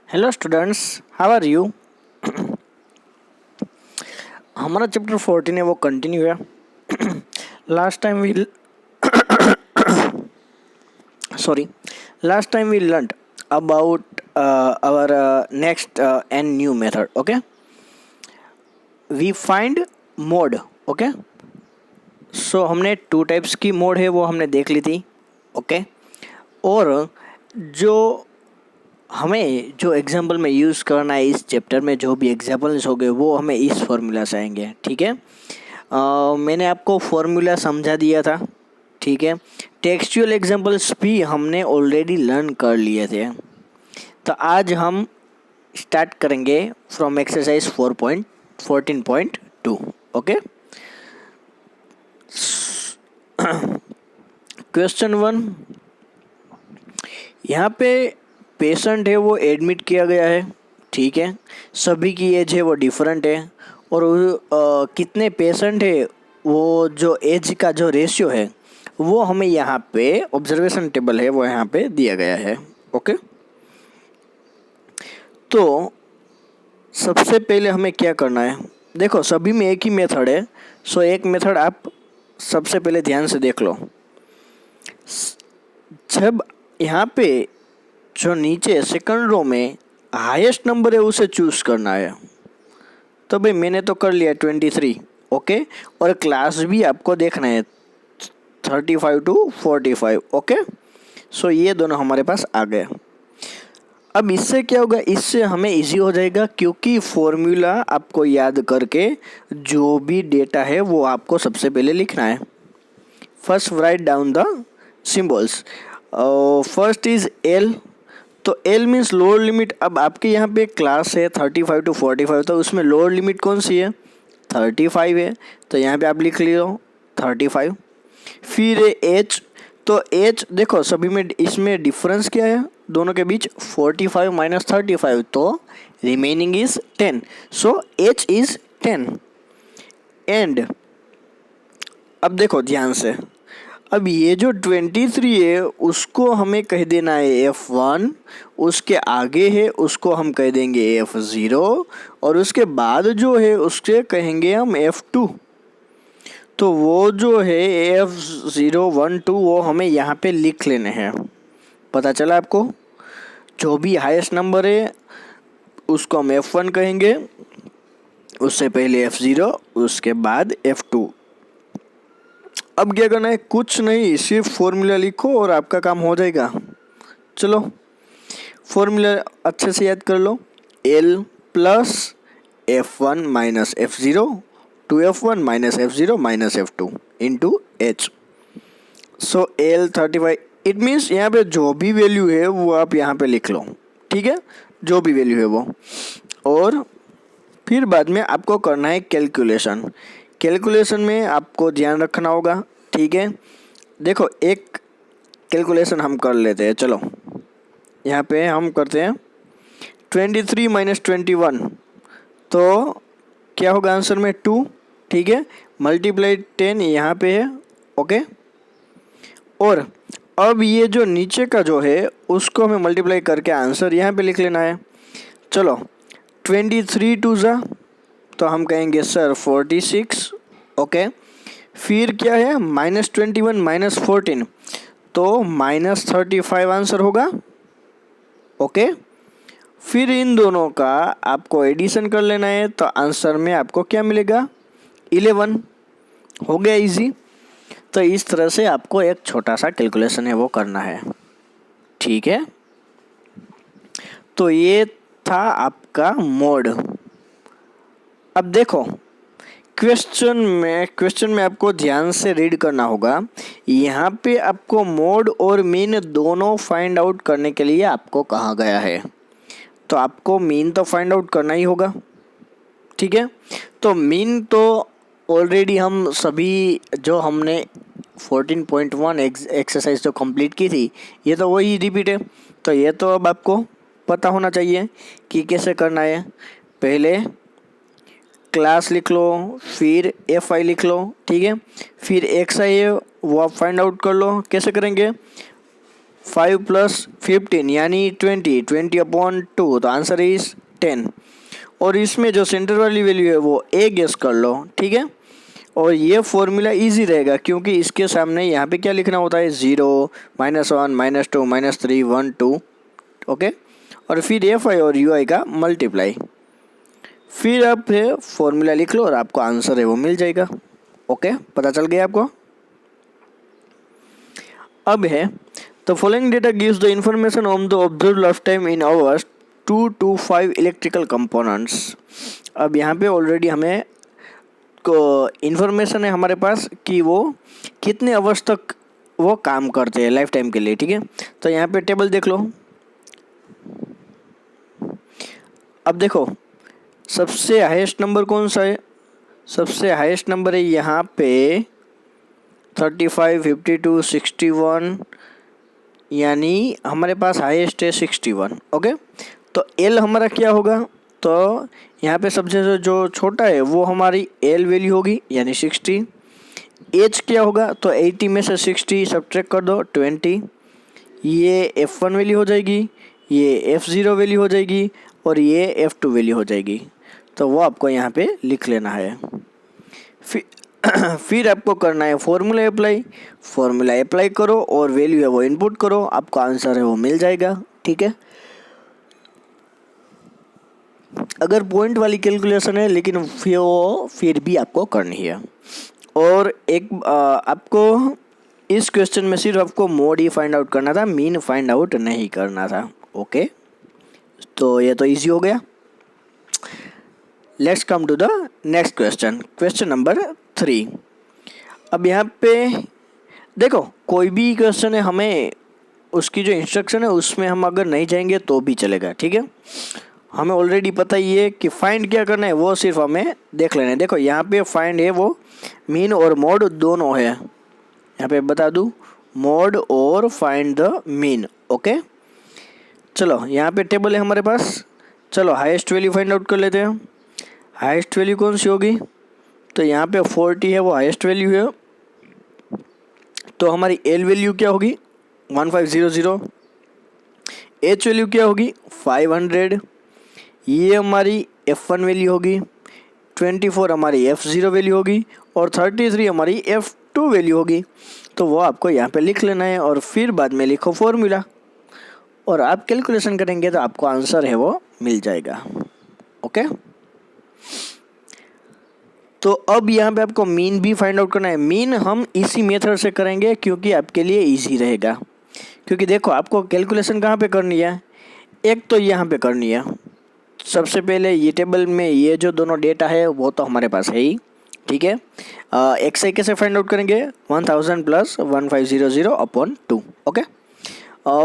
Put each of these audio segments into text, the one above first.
Hello students, how are you. हमारा chapter 14 है वो कंटिन्यू है। Last time we sorry last time we learned about our next and new method. Okay, we find mode. Okay, सो हमने two types की mode है वो हमने देख ली थी। ओके, और जो हमें जो एग्जाम्पल में यूज़ करना है इस चैप्टर में, जो भी एग्जाम्पल्स हो गए वो हमें इस फॉर्मूला से आएंगे। ठीक है, मैंने आपको फॉर्मूला समझा दिया था। ठीक है, टेक्सचुअल एग्जाम्पल्स भी हमने ऑलरेडी लर्न कर लिए थे। तो आज हम स्टार्ट करेंगे फ्रॉम एक्सरसाइज 4.14.2। ओके, क्वेश्चन 1, यहाँ पे पेशेंट है वो एडमिट किया गया है। ठीक है, सभी की एज है वो डिफरेंट है, और कितने पेशेंट है वो जो एज का जो रेशियो है वो हमें यहाँ पे ऑब्जर्वेशन टेबल है वो यहाँ पे दिया गया है। ओके, तो सबसे पहले हमें क्या करना है, देखो सभी में एक ही मेथड है। सो एक मेथड आप सबसे पहले ध्यान से देख लो। जब यहाँ पे जो नीचे सेकंड रो में हाईएस्ट नंबर है उसे चूज करना है। तो भाई मैंने तो कर लिया 23। ओके, और क्लास भी आपको देखना है 35 to 45। ओके, सो ये दोनों हमारे पास आ गए। अब इससे क्या होगा, इससे हमें इजी हो जाएगा, क्योंकि फॉर्मूला आपको याद करके जो भी डेटा है वो आपको सबसे पहले लिखना है। First write down the symbols. First is L, तो एल मीन्स लोअर लिमिट। अब आपके यहाँ पे क्लास है 35 to 45, तो उसमें लोअर लिमिट कौन सी है, 35 है, तो यहाँ पे आप लिख लो 35। फिर एच, तो एच देखो सभी में इसमें डिफरेंस क्या है दोनों के बीच, 45 माइनस 35, तो remaining is 10, so H is 10। And अब देखो ध्यान से, अब ये जो 23 है उसको हमें कह देना है F1, उसके आगे है उसको हम कह देंगे F0, और उसके बाद जो है उसके कहेंगे हम F2। तो वो जो है F0 1 2 वो हमें यहाँ पे लिख लेने हैं। पता चला आपको, जो भी हाईएस्ट नंबर है उसको हम F1 कहेंगे, उससे पहले F0, उसके बाद F2। अब क्या करना है, कुछ नहीं, सिर्फ फॉर्मूला लिखो और आपका काम हो जाएगा। चलो फॉर्मूला अच्छे से याद कर लो, L plus F1 minus F0 2F1 minus F0 minus F2 into H। So L 35, it means यहाँ पे जो भी वैल्यू है वो आप यहाँ पे लिख लो। ठीक है, जो भी वैल्यू है वो, और फिर बाद में आपको करना है कैलकुलेशन। कैलकुलेशन में आपको ध्यान रखना होगा। ठीक है, देखो एक कैलकुलेशन हम कर लेते हैं। चलो यहाँ पे हम करते हैं 23 माइनस 21, तो क्या होगा आंसर में 2। ठीक है, मल्टीप्लाई 10 यहाँ पे है। ओके, और अब ये जो नीचे का जो है उसको हमें मल्टीप्लाई करके आंसर यहाँ पे लिख लेना है। चलो 23 2 ज़ा, तो हम कहेंगे सर 46। ओके, फिर क्या है माइनस 21 माइनस 14, तो माइनस 35 आंसर होगा। ओके, फिर इन दोनों का आपको एडिशन कर लेना है, तो आंसर में आपको क्या मिलेगा 11। हो गया इजी। तो इस तरह से आपको एक छोटा सा कैलकुलेशन है वो करना है। ठीक है, तो ये था आपका मोड। अब देखो क्वेश्चन में आपको ध्यान से रीड करना होगा। यहाँ पे आपको मोड और मीन दोनों फाइंड आउट करने के लिए आपको कहा गया है, तो आपको मीन तो फाइंड आउट करना ही होगा। ठीक है, तो मीन तो ऑलरेडी हम सभी जो हमने 14.1 एक्सरसाइज जो कंप्लीट की थी ये तो वही रिपीट है, तो ये तो अब आपको पता होना चाहिए कि कैसे करना है। पहले क्लास लिख लो, फिर Fi लिख लो। ठीक है, फिर xi है वो आप फाइंड आउट कर लो। कैसे करेंगे, 5 प्लस 15 यानी 20 अपॉन 2, तो आंसर इज 10। और इसमें जो सेंटर वाली वैल्यू है वो ए गेस कर लो, ठीक है। और ये फॉर्मूला इजी रहेगा क्योंकि इसके सामने यहाँ पे क्या लिखना होता है, 0, -1, -2, -3, 1, 2, ओके। और फिर एफ आई और यू आई का मल्टीप्लाई, फिर आप फॉर्मूला लिख लो और आपको आंसर है वो मिल जाएगा, ओके। पता चल गया आपको। अब है the following data gives the information on the observe life time in hours 2 to 5 electrical components. अब यहाँ पे ऑलरेडी हमें को इन्फॉर्मेशन है हमारे पास कि वो कितने आवर्स तक वो काम करते हैं लाइफ टाइम के लिए, ठीक है। तो यहाँ पे टेबल देख लो। अब देखो सबसे हाईएस्ट नंबर कौन सा है, सबसे हाईएस्ट नंबर है यहाँ पे 35, 52, 61, यानी हमारे पास हाईएस्ट है 61, ओके। तो एल हमारा क्या होगा, तो यहाँ पे सबसे जो छोटा है वो हमारी एल वैल्यू होगी यानी 60। एच क्या होगा, तो 80 में से 60 सब्ट्रैक्ट कर दो 20, ये F1 वैल्यू हो जाएगी, ये F0 वैल्यू हो जाएगी और ये F2 वैल्यू हो जाएगी। तो वो आपको यहाँ पे लिख लेना है। फिर आपको करना है फॉर्मूला अप्लाई, फॉर्मूला अप्लाई करो और वैल्यू है वो इनपुट करो, आपका आंसर है वो मिल जाएगा, ठीक है। अगर पॉइंट वाली कैलकुलेशन है लेकिन फिर भी आपको करनी है। और एक आपको इस क्वेश्चन में सिर्फ आपको मोड ही फाइंड आउट करना था, मीन फाइंड आउट नहीं करना था, ओके। तो ये तो इजी हो गया। Let's come to the next question, question number 3। अब यहाँ पे देखो कोई भी क्वेश्चन है, हमें उसकी जो इंस्ट्रक्शन है उसमें हम अगर नहीं जाएंगे तो भी चलेगा, ठीक है। हमें ऑलरेडी पता ही है कि फाइंड क्या करना है, वो सिर्फ हमें देख लेना है। देखो यहाँ पे फाइंड है वो मीन और मोड दोनों है, यहाँ पे बता दूँ मोड और फाइंड द मीन, ओके। चलो यहाँ पे टेबल है हमारे पास, चलो हाईएस्ट वैल्यू फाइंड आउट कर लेते हैं। हाईएस्ट वैल्यू कौन सी होगी, तो यहाँ पे 40 है वो हाईएस्ट वैल्यू है। तो हमारी एल वैल्यू क्या होगी 1500, एच वैल्यू क्या होगी 500, ये हमारी F1 वैल्यू होगी, 24 हमारी F0 वैल्यू होगी और 33 हमारी F2 वैल्यू होगी। तो वो आपको यहाँ पे लिख लेना है और फिर बाद में लिखो फॉर्मूला और आप कैलकुलेशन करेंगे तो आपको आंसर है वो मिल जाएगा, ओके। तो अब यहाँ पे आपको मीन भी फाइंड आउट करना है। मीन हम इसी मेथड से करेंगे क्योंकि आपके लिए इजी रहेगा, क्योंकि देखो आपको कैलकुलेशन कहाँ पे करनी है, एक तो यहाँ पे करनी है। सबसे पहले ये टेबल में ये जो दोनों डेटा है वो तो हमारे पास है ही, ठीक है। एक्स आई कैसे फाइंड आउट करेंगे 1000 प्लस 1500 अपॉन 2, ओके।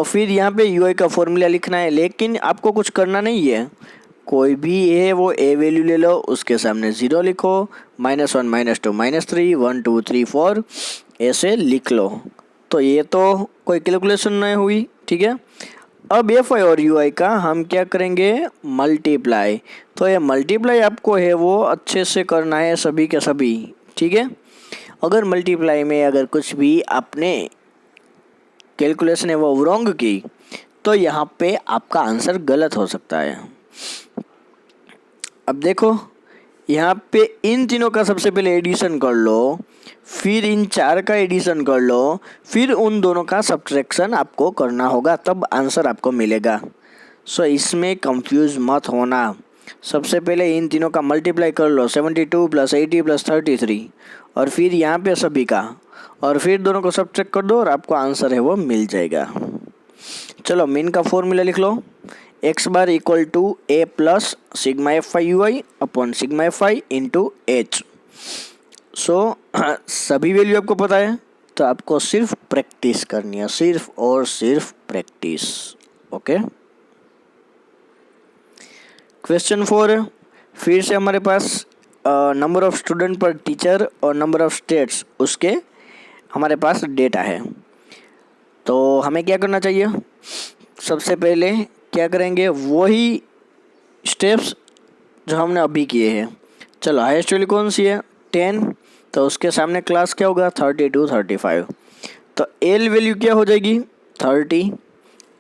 फिर यहाँ पे यू आई का फॉर्मूला लिखना है, लेकिन आपको कुछ करना नहीं है, कोई भी है वो ए वैल्यू ले लो, उसके सामने 0 लिखो, -1, -2, -3, 1, 2, 3, 4 ऐसे लिख लो। तो ये तो कोई कैलकुलेशन नहीं हुई, ठीक है। अब एफ आई और यू आई का हम क्या करेंगे मल्टीप्लाई। तो ये मल्टीप्लाई आपको है वो अच्छे से करना है सभी के सभी, ठीक है। अगर मल्टीप्लाई में अगर कुछ भी आपने कैलकुलेशन है वो रॉन्ग की तो यहाँ पे आपका आंसर गलत हो सकता है। अब देखो यहाँ पे इन तीनों का सबसे पहले एडिशन कर लो, फिर इन 4 का एडिशन कर लो, फिर उन दोनों का सब्ट्रैक्शन आपको करना होगा, तब आंसर आपको मिलेगा। सो इसमें कंफ्यूज मत होना। सबसे पहले इन तीनों का मल्टीप्लाई कर लो 72 + 80 + 33 और फिर यहाँ पे सभी का, और फिर दोनों को सब्ट्रैक्ट कर दो और आपको आंसर है वो मिल जाएगा। चलो मीन का फॉर्मूला लिख लो, x bar equal to a plus sigma F I U I upon sigma F I into H. So सभी वैल्यू आपको पता है तो आपको सिर्फ प्रैक्टिस करनी है, सिर्फ और सिर्फ प्रैक्टिस, ओके। क्वेश्चन 4 फिर से हमारे पास नंबर ऑफ स्टूडेंट पर टीचर और नंबर ऑफ स्टेट्स उसके हमारे पास डेटा है। तो हमें क्या करना चाहिए, सबसे पहले क्या करेंगे वही स्टेप्स जो हमने अभी किए हैं। चलो हाईएस्ट वैल्यू कौन सी है 10, तो उसके सामने क्लास क्या होगा 32, 35। तो एल वैल्यू क्या हो जाएगी 30।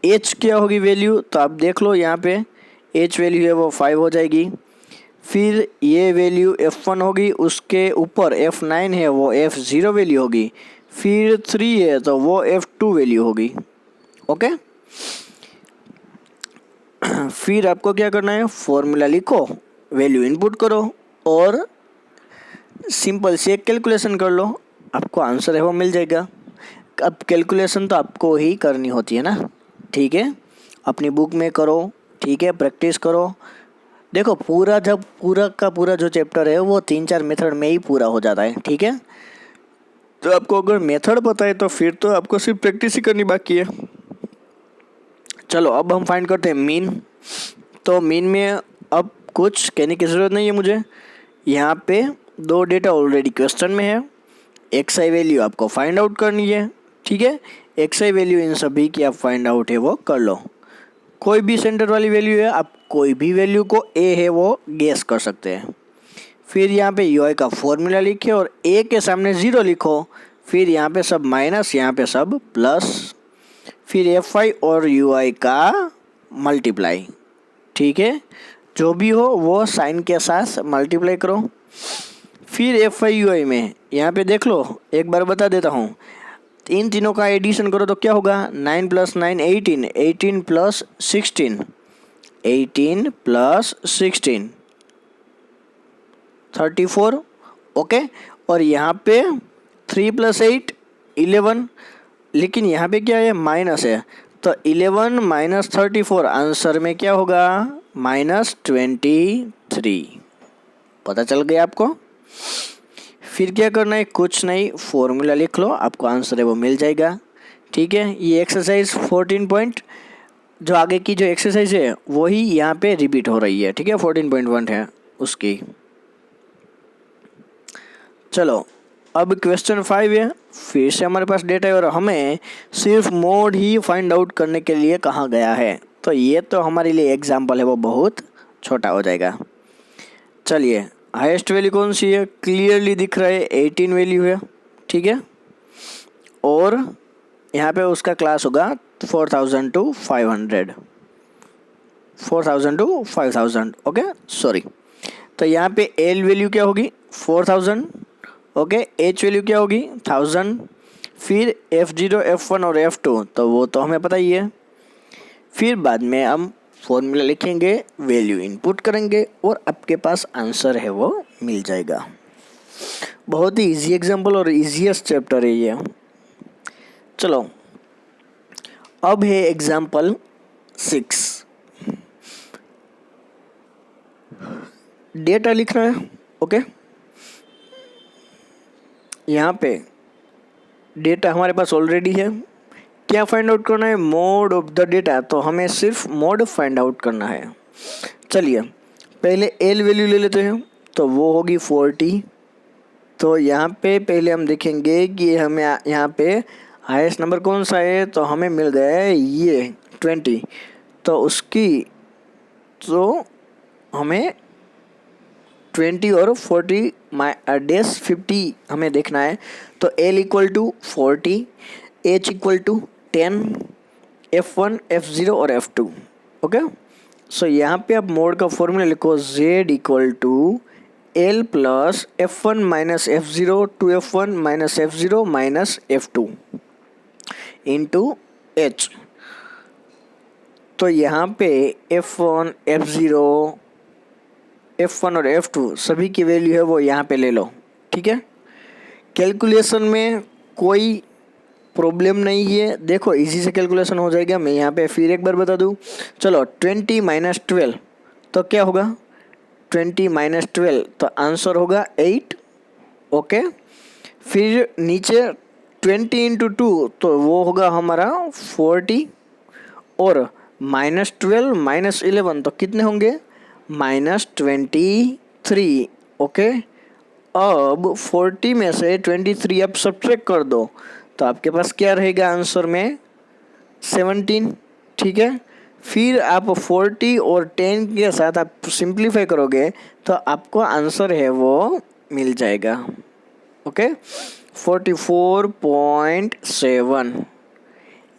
एच क्या होगी वैल्यू, तो आप देख लो यहाँ पे एच वैल्यू है वो 5 हो जाएगी। फिर ये वैल्यू F1 होगी, उसके ऊपर F9 है वो F0 वैल्यू होगी। फिर 3 है तो वो F2 वैल्यू होगी। ओके, फिर आपको क्या करना है, फॉर्मूला लिखो, वैल्यू इनपुट करो और सिंपल से एक कैलकुलेशन कर लो, आपको आंसर है वो मिल जाएगा। अब कैलकुलेशन तो आपको ही करनी होती है ना, ठीक है, अपनी बुक में करो, ठीक है, प्रैक्टिस करो। देखो पूरा जब पूरा का पूरा जो चैप्टर है वो 3-4 मेथड में ही पूरा हो जाता है, ठीक है। तो आपको अगर मेथड पता है तो फिर तो आपको सिर्फ प्रैक्टिस ही करनी बाकी है। चलो अब हम फाइंड करते हैं मीन। तो मीन में अब कुछ कहने की ज़रूरत नहीं है मुझे, यहाँ पे 2 डेटा ऑलरेडी क्वेश्चन में है। एक्स आई वैल्यू आपको फाइंड आउट करनी है, ठीक है। एक्स आई वैल्यू इन सभी की आप फाइंड आउट है वो कर लो। कोई भी सेंटर वाली वैल्यू है, आप कोई भी वैल्यू को ए है वो गेस कर सकते हैं। फिर यहाँ पे यू आई का फॉर्मूला लिखे और ए के सामने 0 लिखो। फिर यहाँ पे सब माइनस, यहाँ पे सब प्लस। फिर एफ आई और यू आई का मल्टीप्लाई, ठीक है, जो भी हो वो साइन के साथ मल्टीप्लाई करो। फिर एफ आई यू आई में यहाँ पे देख लो, एक बार बता देता हूँ, इन तीनों का एडिशन करो तो क्या होगा, 9 + 9 18, 18 + 16, 18 + 16 34। ओके, और यहाँ पे 3 + 8 11, लेकिन यहाँ पे क्या है, माइनस है, तो 11 - 34 आंसर में क्या होगा, -23। पता चल गया आपको। फिर क्या करना है, कुछ नहीं, फॉर्मूला लिख लो, आपको आंसर है वो मिल जाएगा, ठीक है। ये एक्सरसाइज 14 पॉइंट जो आगे की जो एक्सरसाइज है वही यहाँ पे रिपीट हो रही है, ठीक है, 14.1 है उसकी। चलो अब क्वेश्चन 5 है, फिर से हमारे पास डेटा है और हमें सिर्फ मोड ही फाइंड आउट करने के लिए कहा गया है। तो ये तो हमारे लिए एग्जाम्पल है वो बहुत छोटा हो जाएगा। चलिए, हाईएस्ट वैल्यू कौन सी है, क्लियरली दिख रहा है 18 वैल्यू है, ठीक है। और यहाँ पे उसका क्लास होगा 4000 to 500, 4000 to 5000, ओके सॉरी। तो यहाँ पे एल वैल्यू क्या होगी, 4000, ओके, एच वैल्यू क्या होगी, 1000। फिर F0, F1 और F2 तो वो तो हमें पता ही है। फिर बाद में हम फॉर्मूला लिखेंगे, वैल्यू इनपुट करेंगे और आपके पास आंसर है वो मिल जाएगा। बहुत ही इजी एग्जांपल और इजीएस्ट चैप्टर है ये। चलो अब है एग्जांपल 6। डेटा लिखना है, ओके। यहाँ पे डेटा हमारे पास ऑलरेडी है, क्या फाइंड आउट करना है, मोड ऑफ द डेटा, तो हमें सिर्फ मोड फाइंड आउट करना है। चलिए पहले एल वैल्यू ले लेते हैं, तो वो होगी 40। तो यहाँ पे पहले हम देखेंगे कि हमें यहाँ पे हाईएस्ट नंबर कौन सा है, तो हमें मिल गया है ये 20, तो उसकी तो हमें 20 और 40 डेस 50 हमें देखना है। तो L = 40, H = 10, F1, F0 और F2, ओके। सो यहाँ पे आप मोड का फॉर्मूला लिखो, Z = L + F1 - F0 2F1 - F0 - F2 into H। तो यहाँ पे F1, F0, F1 और F2 सभी की वैल्यू है वो यहाँ पे ले लो, ठीक है। कैलकुलेशन में कोई प्रॉब्लम नहीं है, देखो इजी से कैलकुलेशन हो जाएगा। मैं यहाँ पे फिर एक बार बता दूँ, चलो 20 - 12 तो क्या होगा, 20 - 12 तो आंसर होगा 8, ओके। फिर नीचे 20 × 2 तो वो होगा हमारा 40 और -12 - 11 तो कितने होंगे, -23, ओके। अब 40 में से 23 आप सब्ट्रैक्ट कर दो तो आपके पास क्या रहेगा आंसर में, 17, ठीक है। फिर आप 40 और 10 के साथ आप सिंप्लीफाई करोगे तो आपको आंसर है वो मिल जाएगा, ओके, 44.7।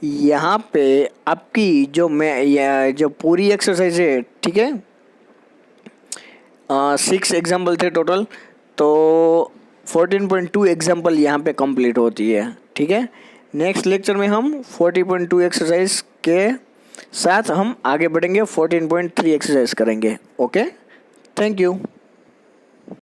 यहाँ पे आपकी जो पूरी एक्सरसाइज है, ठीक है, 6 एग्जाम्पल थे टोटल, तो 14.2 एग्जाम्पल यहाँ पे कंप्लीट होती है, ठीक है। नेक्स्ट लेक्चर में हम 40.2 एक्सरसाइज के साथ हम आगे बढ़ेंगे, 14.3 एक्सरसाइज करेंगे। Okay, thank you.